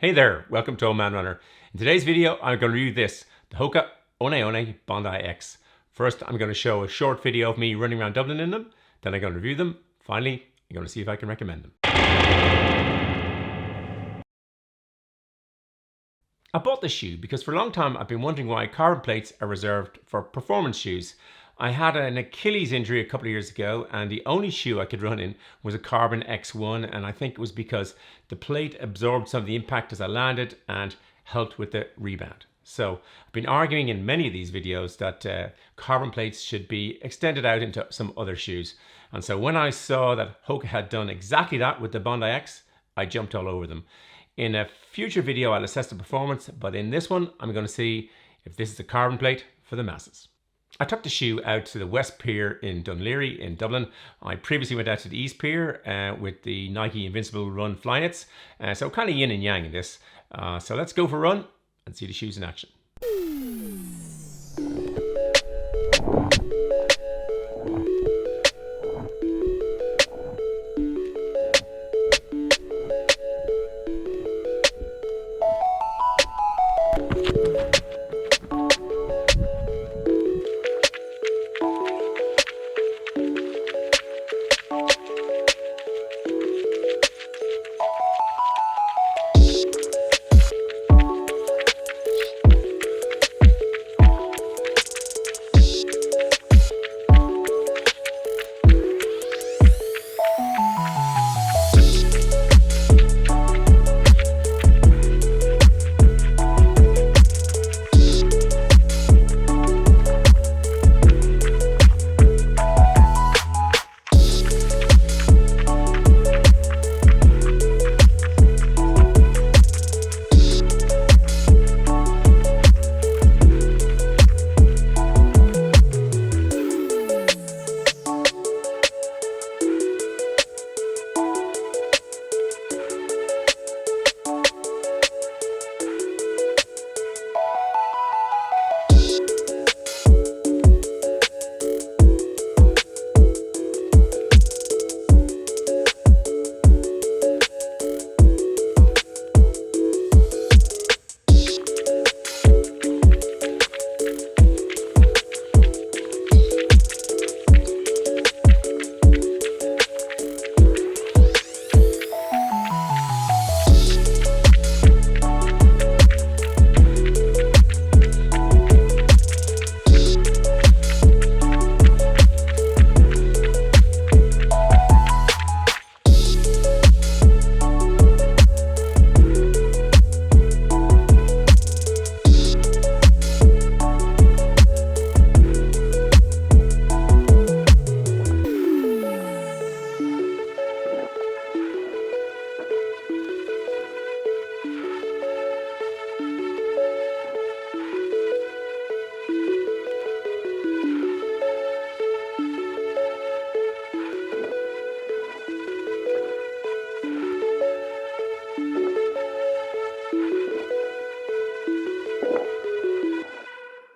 Hey there, welcome to Old Man Runner. In today's video, I'm going to review this, the Hoka One Bondi X. First, I'm going to show a short video of me running around Dublin in them. Then I'm going to review them. Finally, I'm going to see if I can recommend them. I bought this shoe because for a long time I've been wondering why carbon plates are reserved for performance shoes. I had an Achilles injury a couple of years ago and the only shoe I could run in was a carbon X1, and I think it was because the plate absorbed some of the impact as I landed and helped with the rebound. So I've been arguing in many of these videos that carbon plates should be extended out into some other shoes. And so when I saw that Hoka had done exactly that with the Bondi X, I jumped all over them. In a future video I'll assess the performance, but in this one I'm going to see if this is a carbon plate for the masses. I took the shoe out to the West Pier in Dunleary in Dublin. I previously went out to the East Pier with the Nike Invincible Run Flyknits, so kind of yin and yang in this. So let's go for a run and see the shoes in action.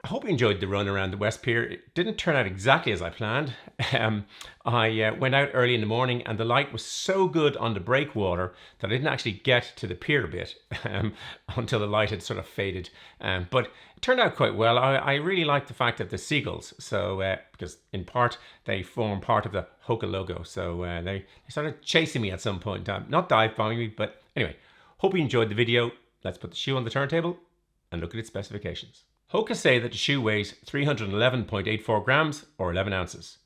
I hope you enjoyed the run around the West Pier. It didn't turn out exactly as I planned. I went out early in the morning and the light was so good on the breakwater that I didn't actually get to the pier bit until the light had sort of faded. But it turned out quite well. I really like the fact that the seagulls, because in part they form part of the Hoka logo, so they started chasing me at some point in time. Not dive bombing me, but anyway, hope you enjoyed the video. Let's put the shoe on the turntable and look at its specifications. Hoka say that the shoe weighs 311.84 grams or 11 ounces.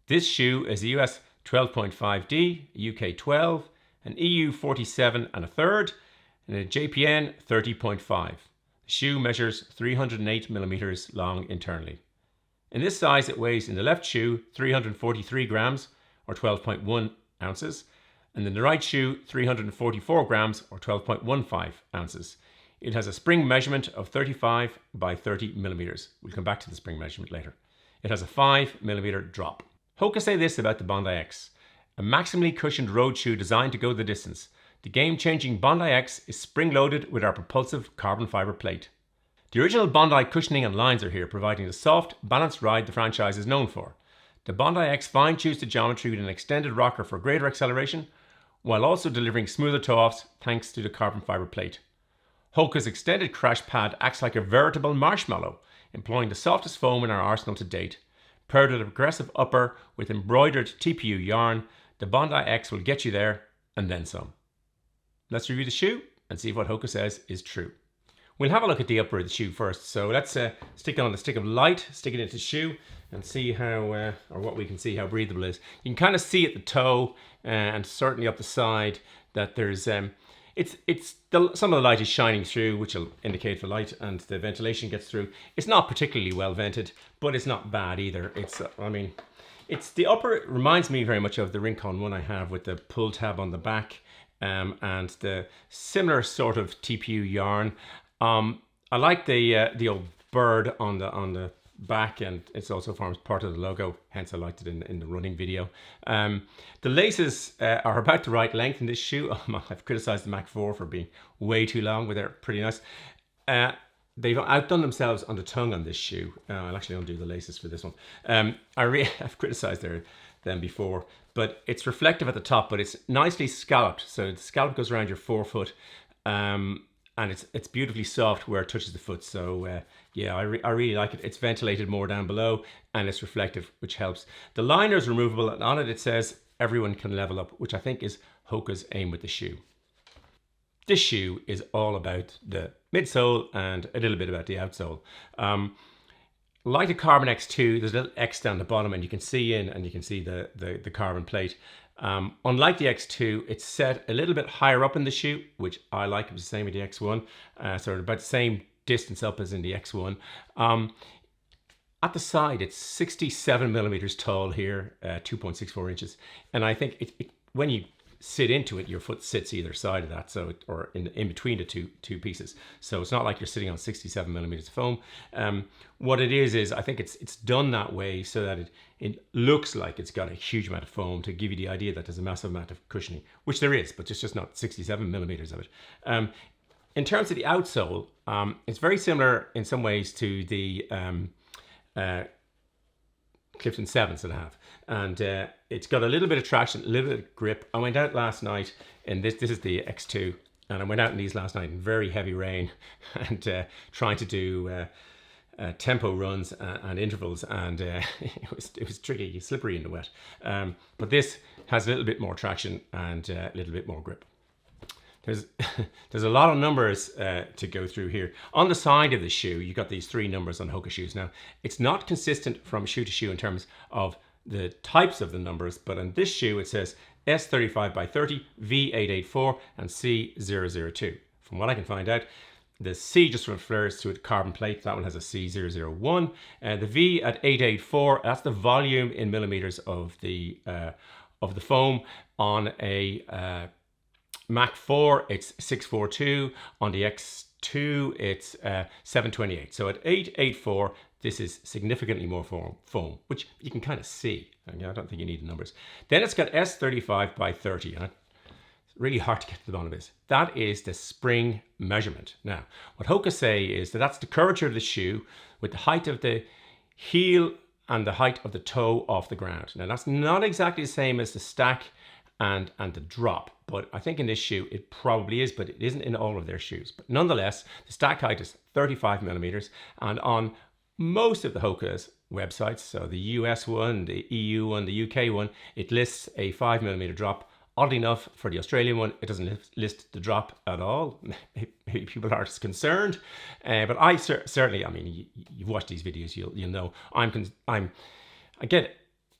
This shoe is a US 12.5D, UK 12, an EU 47 and a third, and a JPN 30.5. The shoe measures 308 millimeters long internally. In this size, it weighs in the left shoe 343 grams or 12.1 ounces, and in the right shoe 344 grams or 12.15 ounces. It has a spring measurement of 35 by 30 millimeters. We'll come back to the spring measurement later. It has a 5 millimeter drop. Hoka say this about the Bondi X: a maximally cushioned road shoe designed to go the distance. The game-changing Bondi X is spring-loaded with our propulsive carbon fiber plate. The original Bondi cushioning and lines are here, providing the soft, balanced ride the franchise is known for. The Bondi X fine-tunes the geometry with an extended rocker for greater acceleration, while also delivering smoother toe-offs thanks to the carbon fiber plate. Hoka's extended crash pad acts like a veritable marshmallow, employing the softest foam in our arsenal to date. Paired with a progressive upper with embroidered TPU yarn, the Bondi X will get you there and then some. Let's review the shoe and see if what Hoka says is true. We'll have a look at the upper of the shoe first. So let's stick on the stick of light, stick it into the shoe and see how, or what we can see, how breathable it is. You can kind of see at the toe and certainly up the side that there's, some of the light is shining through, which will indicate the light, and the ventilation gets through. It's not particularly well vented, but it's not bad either. It's the upper, it reminds me very much of the Rincon one I have with the pull tab on the back and the similar sort of TPU yarn. I like the old bird on the back, and it also forms part of the logo, hence I liked it in the running video. The laces are about the right length in this shoe. I've criticized the Mach 4 for being way too long, but they're pretty nice. They've outdone themselves on the tongue on this shoe. I'll actually undo the laces for this one. I've criticized them before, but it's reflective at the top, but it's nicely scalloped. So the scallop goes around your forefoot, and it's beautifully soft where it touches the foot. So yeah, I really like it. It's ventilated more down below, and it's reflective, which helps. The liner is removable, and on it says everyone can level up, which I think is Hoka's aim with the shoe. This shoe is all about the midsole and a little bit about the outsole. Like the Carbon X2, there's a little X down the bottom, and you can see in, and you can see the carbon plate. Unlike the X2, it's set a little bit higher up in the shoe, which I like. It was the same with the X1, so about the same distance up as in the X1. At the side, it's 67 millimeters tall here, 2.64 inches, and I think when you sit into it, your foot sits either side of that, so or in between the two pieces. So it's not like you're sitting on 67 millimeters of foam. What it is I think it's done that way so that it looks like it's got a huge amount of foam to give you the idea that there's a massive amount of cushioning, which there is, but it's just not 67 millimeters of it. In terms of the outsole, it's very similar in some ways to the Clifton 7s that I have, and it's got a little bit of traction, a little bit of grip. I went out last night, and this is the X2, and I went out in these last night in very heavy rain and trying to do tempo runs and intervals, and it was tricky, slippery in the wet. But this has a little bit more traction and a little bit more grip. There's a lot of numbers to go through here. On the side of the shoe, you've got these 3 numbers on Hoka shoes. Now, it's not consistent from shoe to shoe in terms of the types of the numbers, but on this shoe it says S35 by 30, V884, and C002. From what I can find out, the C just refers to a carbon plate. That one has a C001. The V at 884, that's the volume in millimeters of the foam. On a Mach 4, it's 642. On the X2, it's 728. So at 884, this is significantly more foam, which you can kind of see. I don't think you need the numbers. Then it's got S35 by 30. And it's really hard to get to the bottom of this. That is the spring measurement. Now, what Hoka say is that that's the curvature of the shoe with the height of the heel and the height of the toe off the ground. Now, that's not exactly the same as the stack and the drop, but I think in this shoe it probably is, but it isn't in all of their shoes. But nonetheless, the stack height is 35 millimeters, and on most of the Hoka's websites, so the US one, the EU one, the UK one, it lists a 5 millimeter drop. Oddly enough, for the Australian one, it doesn't list the drop at all. Maybe people aren't as concerned, but I certainly, I mean, you've watched these videos, you'll know. I get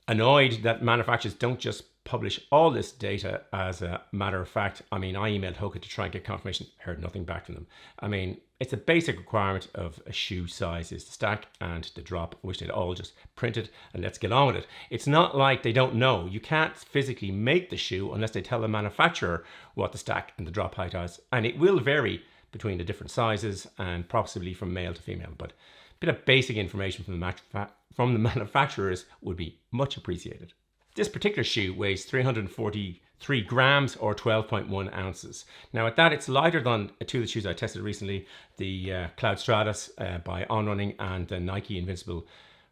annoyed that manufacturers don't just publish all this data as a matter of fact. I mean, I emailed Hoka to try and get confirmation, heard nothing back from them. I mean, it's a basic requirement of a shoe size is the stack and the drop, which they'd all just printed, and let's get on with it. It's not like they don't know. You can't physically make the shoe unless they tell the manufacturer what the stack and the drop height is, and it will vary between the different sizes and possibly from male to female, but a bit of basic information from the manufacturers would be much appreciated. This particular shoe weighs 343 grams or 12.1 ounces. Now at that, it's lighter than 2 of the shoes I tested recently, the Cloud Stratus by On Running and the Nike Invincible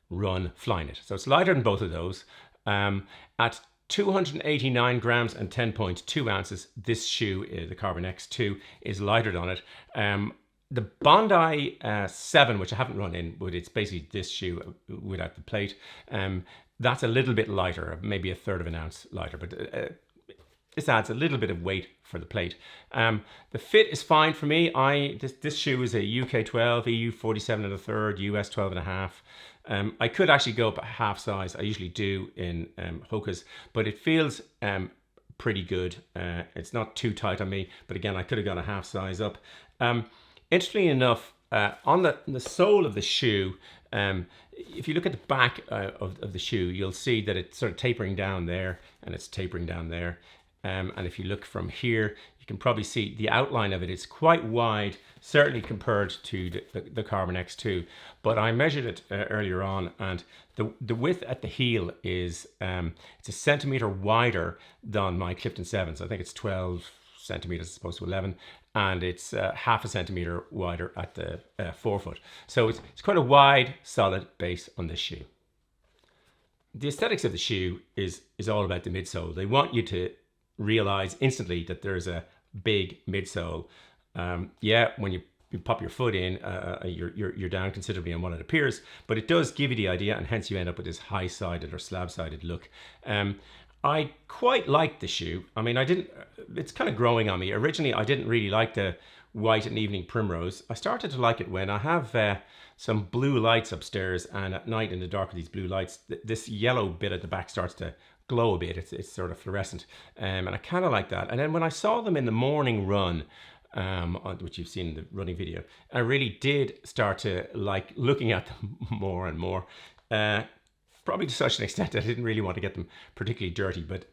Run Flyknit. So it's lighter than both of those. At 289 grams and 10.2 ounces. This shoe, the Carbon X2, is lighter than it. The Bondi 7, which I haven't run in, but it's basically this shoe without the plate. That's a little bit lighter, maybe a third of an ounce lighter, but this adds a little bit of weight for the plate. The fit is fine for me. This shoe is a UK 12, EU 47 and a third, US 12 and a half. I could actually go up a half size. I usually do in Hoka's, but it feels pretty good. It's not too tight on me, but again, I could have gone a half size up. Interestingly enough, on the sole of the shoe, if you look at the back of the shoe, you'll see that it's sort of tapering down there, and it's tapering down there. And if you look from here, you can probably see the outline of it. It's quite wide, certainly compared to the Carbon X2. But I measured it earlier on, and the width at the heel is it's a centimeter wider than my Clifton 7s. I think it's 12 centimeters as opposed to 11, and it's half a centimeter wider at the forefoot. So it's quite a wide, solid base on this shoe. The aesthetics of the shoe is all about the midsole. They want you to realize instantly that there's a big midsole. Yeah, when you pop your foot in, you're down considerably on what it appears, but it does give you the idea, and hence you end up with this high-sided or slab-sided look. I quite like the shoe. I mean, it's kind of growing on me. Originally, I didn't really like the white and evening primrose. I started to like it when I have some blue lights upstairs, and at night in the dark with these blue lights, this yellow bit at the back starts to glow a bit. It's sort of fluorescent, and I kind of like that. And then when I saw them in the morning run, which you've seen in the running video, I really did start to like looking at them more and more. Probably to such an extent that I didn't really want to get them particularly dirty. But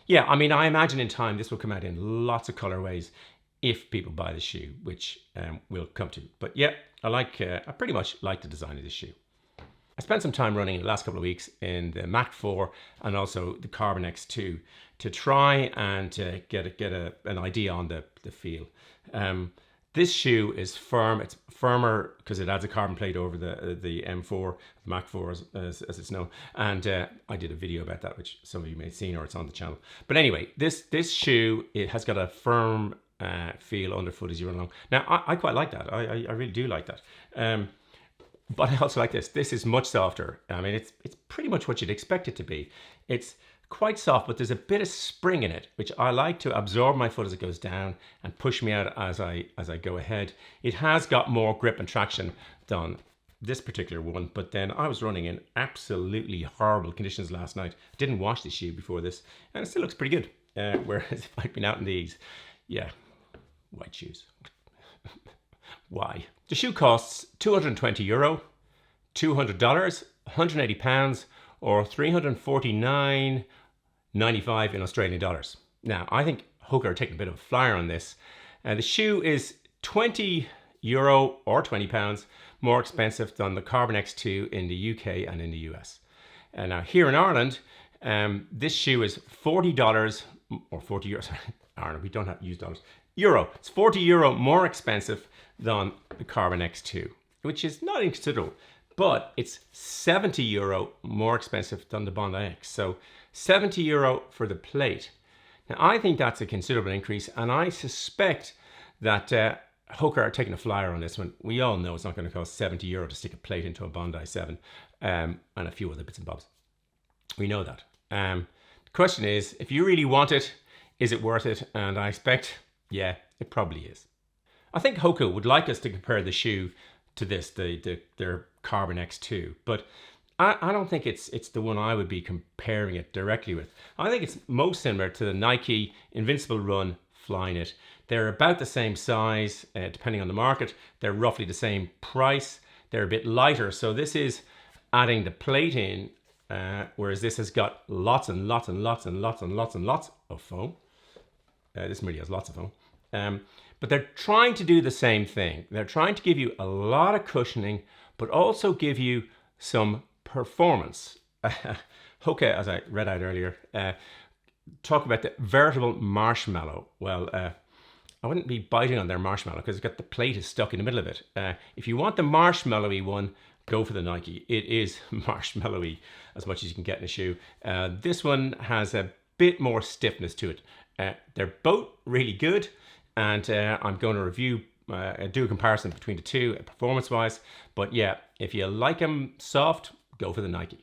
yeah, I mean, I imagine in time this will come out in lots of colorways if people buy the shoe, which we'll come to. But yeah, I pretty much like the design of this shoe. I spent some time running in the last couple of weeks in the Mach 4 and also the Carbon X2 to try and get an idea on the feel. This shoe is firm. It's firmer because it adds a carbon plate over the M4, the Mach 4 as it's known. And I did a video about that, which some of you may have seen, or it's on the channel. But anyway, this shoe, it has got a firm feel underfoot as you run along. Now, I quite like that. I really do like that. But I also like this. This is much softer. I mean, it's pretty much what you'd expect it to be. It's quite soft, but there's a bit of spring in it, which I like to absorb my foot as it goes down and push me out as I go ahead. It has got more grip and traction than this particular one, but then I was running in absolutely horrible conditions last night. Didn't wash the shoe before this, and it still looks pretty good. Whereas if I'd been out in these, yeah, white shoes. Why? The shoe costs €220, $200, £180, or $349.95 in Australian dollars. Now, I think Hoka are taking a bit of a flyer on this. The shoe is €20 or £20 more expensive than the Carbon X2 in the UK and in the US. Now, here in Ireland, this shoe is $40 or €40. Ireland, we don't have to use dollars. Euro. It's €40 more expensive than the Carbon X2, which is not inconsiderable, but it's €70 more expensive than the Bondi X. So €70 for the plate. Now, I think that's a considerable increase, and I suspect that Hoka are taking a flyer on this one. We all know it's not going to cost €70 to stick a plate into a Bondi 7 and a few other bits and bobs. We know that. The question is, if you really want it, is it worth it? And I expect, yeah, it probably is. I think Hoka would like us to compare the shoe to this, their Carbon X2, but I don't think it's the one I would be comparing it directly with. I think it's most similar to the Nike Invincible Run Flyknit. They're about the same size, depending on the market. They're roughly the same price. They're a bit lighter, so this is adding the plate in, whereas this has got lots and lots and lots and lots and lots and lots of foam. This really has lots of foam. But they're trying to do the same thing. They're trying to give you a lot of cushioning, but also give you some performance. Hoka, as I read out earlier, talk about the veritable marshmallow. Well, I wouldn't be biting on their marshmallow because it's got the plate is stuck in the middle of it. If you want the marshmallowy one, go for the Nike. It is marshmallowy as much as you can get in a shoe. This one has a bit more stiffness to it. They're both really good, and I'm going to review, do a comparison between the two performance-wise. But yeah, if you like them soft, go for the Nike.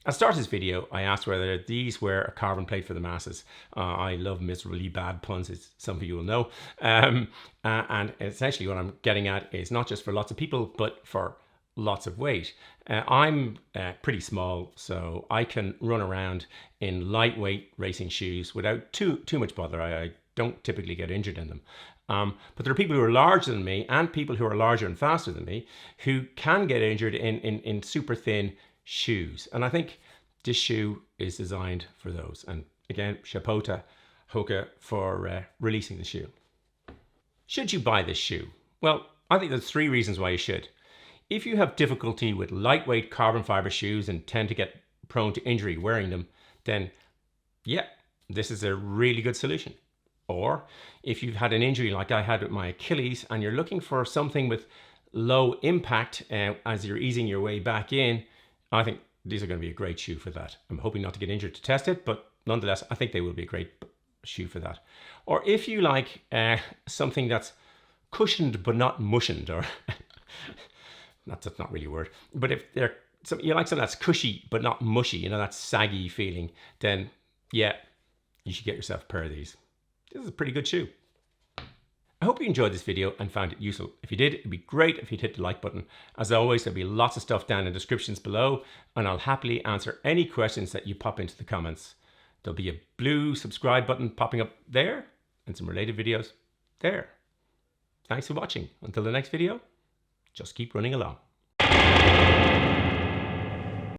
At the start of this video, I asked whether these were a carbon plate for the masses. I love miserably bad puns, as some of you will know. And essentially what I'm getting at is not just for lots of people, but for lots of weight. I'm pretty small, so I can run around in lightweight racing shoes without too much bother. I don't typically get injured in them. But there are people who are larger than me and people who are larger and faster than me who can get injured in super thin shoes. And I think this shoe is designed for those. And again, chapeau to Hoka for releasing the shoe. Should you buy this shoe? Well, I think there's 3 reasons why you should. If you have difficulty with lightweight carbon fiber shoes and tend to get prone to injury wearing them, then yeah, this is a really good solution. Or if you've had an injury like I had with my Achilles and you're looking for something with low impact as you're easing your way back in, I think these are going to be a great shoe for that. I'm hoping not to get injured to test it, but nonetheless, I think they will be a great shoe for that. Or if you like something that's cushioned but not mushened, or that's not really a word, but if you like something that's cushy but not mushy, you know, that saggy feeling, then yeah, you should get yourself a pair of these. This is a pretty good shoe. I hope you enjoyed this video and found it useful. If you did, it'd be great if you'd hit the like button. As always, there'll be lots of stuff down in the descriptions below, and I'll happily answer any questions that you pop into the comments. There'll be a blue subscribe button popping up there and some related videos there. Thanks for watching. Until the next video, just keep running along.